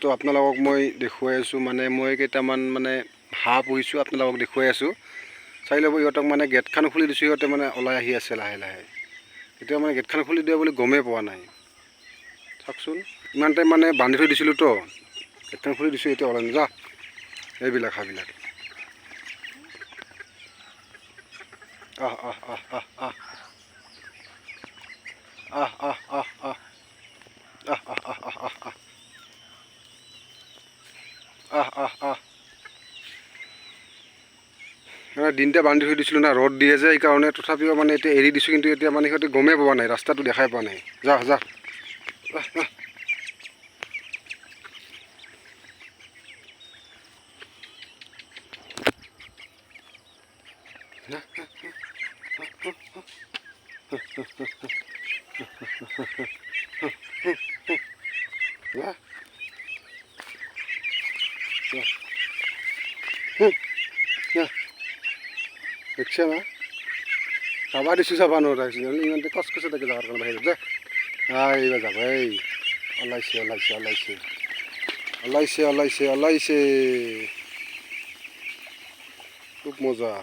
তো আপোনালোকক মই দেখুৱাই আছোঁ মানে মই কেইটামান মানে হাঁহ পুহিছোঁ আপোনালোকক দেখুৱাই আছোঁ চাই ল'ব ইহঁতক মানে গেটখন খুলি দিছোঁ ইহঁতে মানে ওলাই আহি আছে লাহে লাহে এতিয়া মানে গেটখন খুলি দিয়া বুলি গমেই পোৱা নাই চাওকচোন ইমান টাইম মানে বান্ধি থৈ দিছিলোঁ তো গেটখন খুলি দিছোঁ এতিয়া ওলাই নাযা এইবিলাক হাঁহবিলাক আহ আহ আহ আহ আহ আহ আহ আহ আহ আহ আহ আহ আহ আহ দিনতে বান্ধি থৈ দিছিলোঁ না ৰ'দ দিয়ে যে সেইকাৰণে তথাপিও মানে এতিয়া এৰি দিছোঁ কিন্তু এতিয়া মানে সিহঁতে গমেই পোৱা নাই ৰাস্তাটো দেখাই পোৱা নাই যা যা দেখছে না যাবা দিছোঁ যাবা নোৱাৰিছে ইমানতে কচকচে থাকে যাবৰ কাৰণে বাহিৰত যে এইবাৰ যাব এই ওলাইছে ওলাইছে ওলাইছে ওলাইছে ওলাইছে ওলাইছে খুব মজা